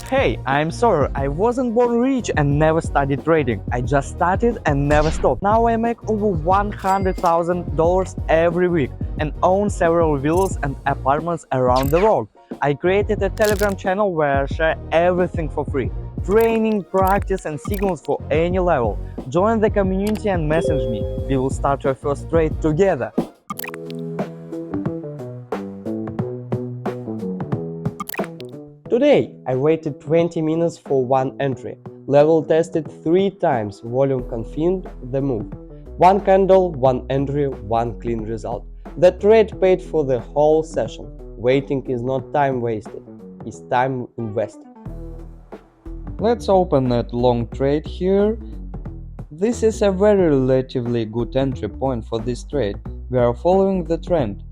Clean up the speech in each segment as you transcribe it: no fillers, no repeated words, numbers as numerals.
Hey, I'm Sawyer. I wasn't born rich and never studied trading. I just started and never stopped. Now I make over $100,000 every week and own several villas and apartments around the world. I created a Telegram channel where I share everything for free. Training, practice and signals for any level. Join the community and message me. We will start your first trade together. Today, I waited 20 minutes for one entry, level tested 3 times, volume confirmed the move. One candle, one entry, one clean result. The trade paid for the whole session. Waiting is not time wasted, it's time invested. Let's open that long trade here. This is a very relatively good entry point for this trade. We are following the trend.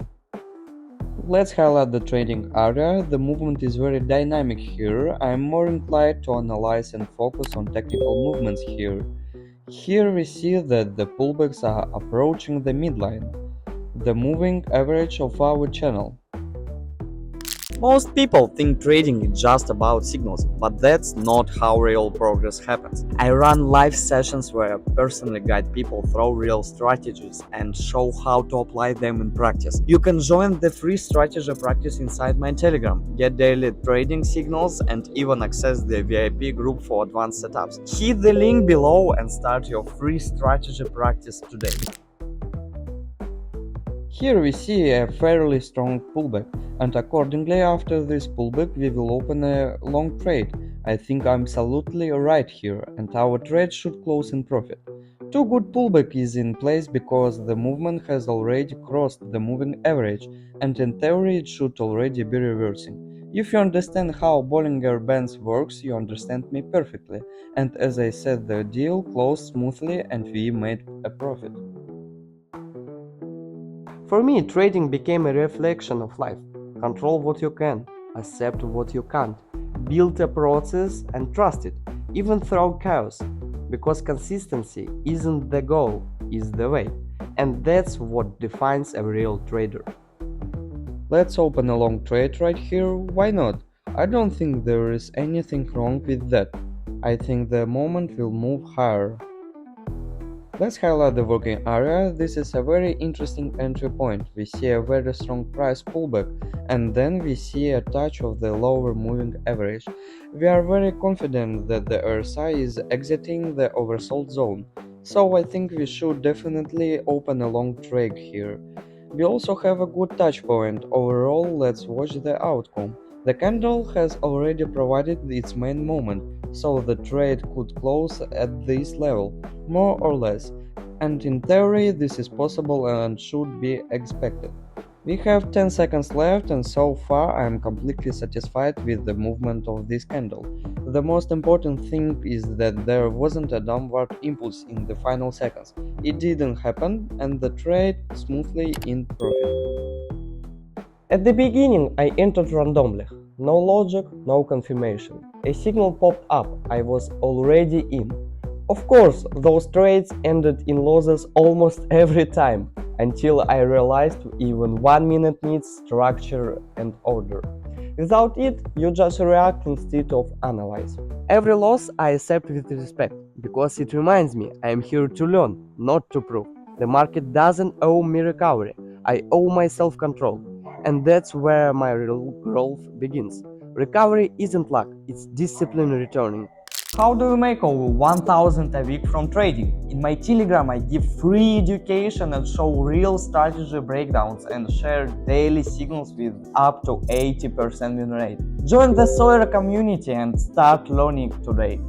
Let's highlight the trading area. The movement is very dynamic here. I am more inclined to analyze and focus on technical movements here. Here we see that the pullbacks are approaching the midline, the moving average of our channel. Most people think trading is just about signals, but that's not how real progress happens. I run live sessions where I personally guide people through real strategies and show how to apply them in practice. You can join the free strategy practice inside my Telegram, get daily trading signals, and even access the VIP group for advanced setups. Hit the link below and start your free strategy practice today. Here we see a fairly strong pullback, and accordingly after this pullback we will open a long trade. I think I'm absolutely right here, and our trade should close in profit. Too good pullback is in place because the movement has already crossed the moving average, and in theory it should already be reversing. If you understand how Bollinger Bands works, you understand me perfectly, and as I said, the deal closed smoothly and we made a profit. For me, trading became a reflection of life. Control what you can, accept what you can't, build a process and trust it, even through chaos. Because consistency isn't the goal, it's the way. And that's what defines a real trader. Let's open a long trade right here, why not? I don't think there is anything wrong with that. I think the moment will move higher. Let's highlight the working area. This is a very interesting entry point. We see a very strong price pullback and then we see a touch of the lower moving average. We are very confident that the RSI is exiting the oversold zone, so I think we should definitely open a long trade here. We also have a good touch point. Overall, let's watch the outcome. The candle has already provided its main moment, so the trade could close at this level, more or less, and in theory this is possible and should be expected. We have 10 seconds left and so far I am completely satisfied with the movement of this candle. The most important thing is that there wasn't a downward impulse in the final seconds. It didn't happen and the trade smoothly in profit. At the beginning, I entered randomly. No logic, no confirmation. A signal popped up, I was already in. Of course, those trades ended in losses almost every time, until I realized even 1 minute needs structure and order. Without it, you just react instead of analyze. Every loss I accept with respect, because it reminds me I am here to learn, not to prove. The market doesn't owe me recovery, I owe my self-control. And that's where my real growth begins. Recovery isn't luck, it's discipline returning. How do you make over 1,000 a week from trading? In my Telegram I give free education and show real strategy breakdowns and share daily signals with up to 80% win rate. Join the Sawyer community and start learning today.